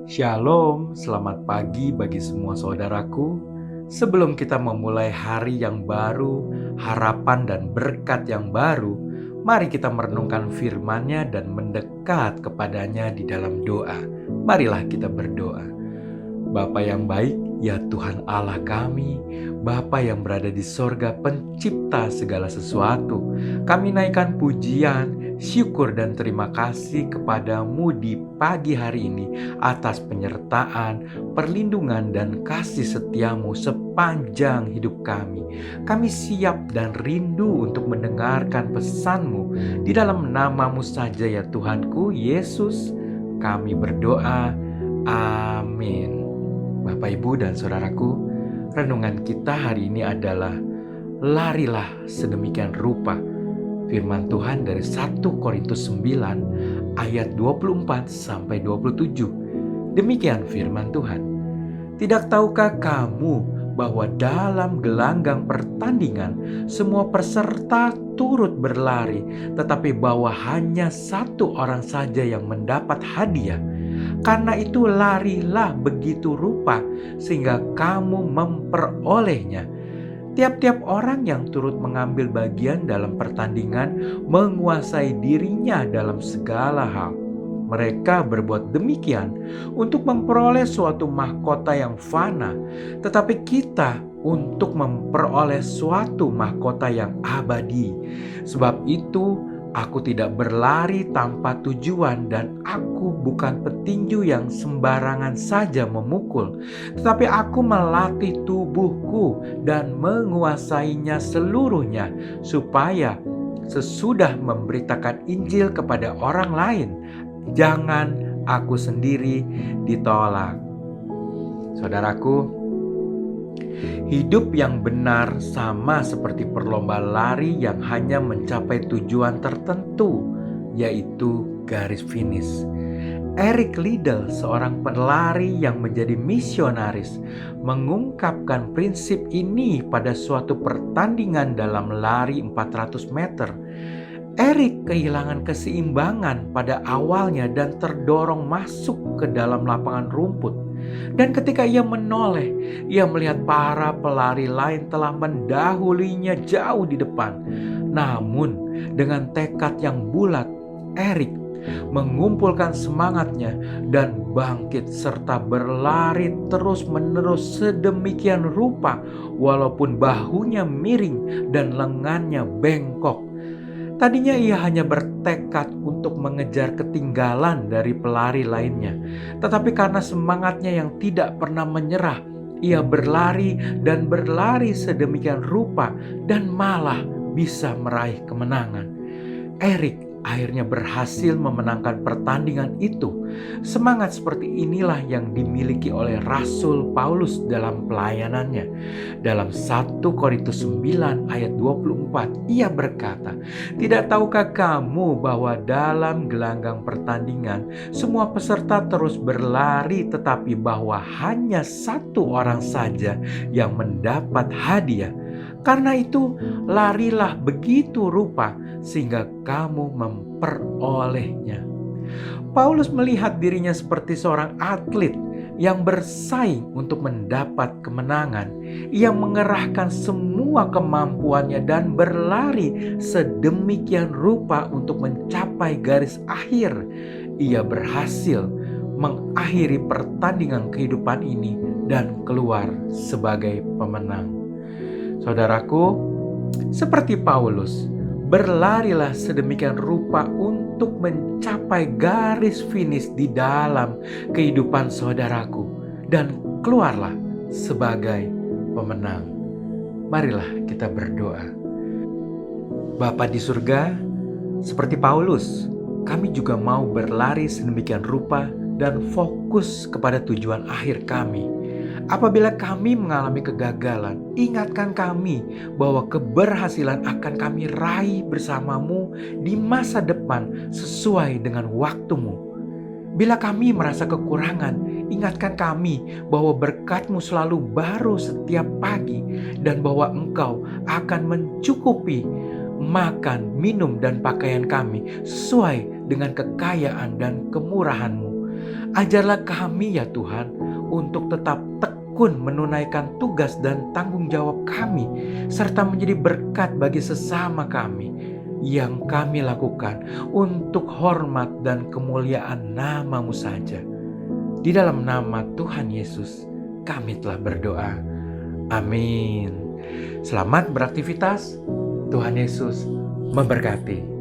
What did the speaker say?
Shalom, selamat pagi bagi semua saudaraku. Sebelum kita memulai hari yang baru, harapan dan berkat yang baru, mari kita merenungkan firman-Nya dan mendekat kepadanya di dalam doa. Marilah kita berdoa. Bapa yang baik, ya Tuhan Allah kami, Bapa yang berada di sorga, pencipta segala sesuatu, kami naikkan pujian, syukur dan terima kasih kepadamu di pagi hari ini atas penyertaan, perlindungan dan kasih setiamu sepanjang hidup kami. Kami siap dan rindu untuk mendengarkan pesanmu. Di dalam namamu saja ya Tuhanku Yesus, kami berdoa. Amin. Bapak, Ibu, dan Saudaraku, renungan kita hari ini adalah larilah sedemikian rupa. Firman Tuhan dari 1 Korintus 9 ayat 24 sampai 27. Demikian firman Tuhan. Tidak tahukah kamu bahwa dalam gelanggang pertandingan semua peserta turut berlari, tetapi bahwa hanya satu orang saja yang mendapat hadiah? Karena itu larilah begitu rupa sehingga kamu memperolehnya. Tiap-tiap orang yang turut mengambil bagian dalam pertandingan menguasai dirinya dalam segala hal. Mereka berbuat demikian untuk memperoleh suatu mahkota yang fana, tetapi kita untuk memperoleh suatu mahkota yang abadi. Sebab itu aku tidak berlari tanpa tujuan dan aku bukan petinju yang sembarangan saja memukul, tetapi aku melatih tubuhku dan menguasainya seluruhnya supaya sesudah memberitakan Injil kepada orang lain, jangan aku sendiri ditolak. Saudaraku, hidup yang benar sama seperti perlombaan lari yang hanya mencapai tujuan tertentu, yaitu garis finish. Eric Liddell, seorang pelari yang menjadi misionaris, mengungkapkan prinsip ini pada suatu pertandingan dalam lari 400 meter. Eric kehilangan keseimbangan pada awalnya dan terdorong masuk ke dalam lapangan rumput. Dan ketika ia menoleh, ia melihat para pelari lain telah mendahulinya jauh di depan. Namun dengan tekad yang bulat, Eric mengumpulkan semangatnya dan bangkit serta berlari terus-menerus sedemikian rupa walaupun bahunya miring dan lengannya bengkok. Tadinya ia hanya bertekad untuk mengejar ketinggalan dari pelari lainnya. Tetapi karena semangatnya yang tidak pernah menyerah, ia berlari dan berlari sedemikian rupa dan malah bisa meraih kemenangan. Eric akhirnya berhasil memenangkan pertandingan itu. Semangat seperti inilah yang dimiliki oleh Rasul Paulus dalam pelayanannya. Dalam 1 Korintus 9 ayat 24, ia berkata, "Tidak tahukah kamu bahwa dalam gelanggang pertandingan semua peserta terus berlari, tetapi bahwa hanya satu orang saja yang mendapat hadiah? Karena itu larilah begitu rupa sehingga kamu memperolehnya." Paulus melihat dirinya seperti seorang atlet yang bersaing untuk mendapat kemenangan. Ia mengerahkan semua kemampuannya dan berlari sedemikian rupa untuk mencapai garis akhir. Ia berhasil mengakhiri pertandingan kehidupan ini dan keluar sebagai pemenang. Saudaraku, seperti Paulus, berlarilah sedemikian rupa untuk mencapai garis finish di dalam kehidupan saudaraku dan keluarlah sebagai pemenang. Marilah kita berdoa. Bapa di surga, seperti Paulus, kami juga mau berlari sedemikian rupa dan fokus kepada tujuan akhir kami. Apabila kami mengalami kegagalan, ingatkan kami bahwa keberhasilan akan kami raih bersamamu di masa depan sesuai dengan waktumu. Bila kami merasa kekurangan, ingatkan kami bahwa berkat-Mu selalu baru setiap pagi dan bahwa Engkau akan mencukupi makan, minum, dan pakaian kami sesuai dengan kekayaan dan kemurahan-Mu. Ajarlah kami ya Tuhan untuk tetap tekun menunaikan tugas dan tanggung jawab kami, serta menjadi berkat bagi sesama kami yang kami lakukan untuk hormat dan kemuliaan nama-Mu saja. Di dalam nama Tuhan Yesus kami telah berdoa. Amin. Selamat beraktivitas. Tuhan Yesus memberkati.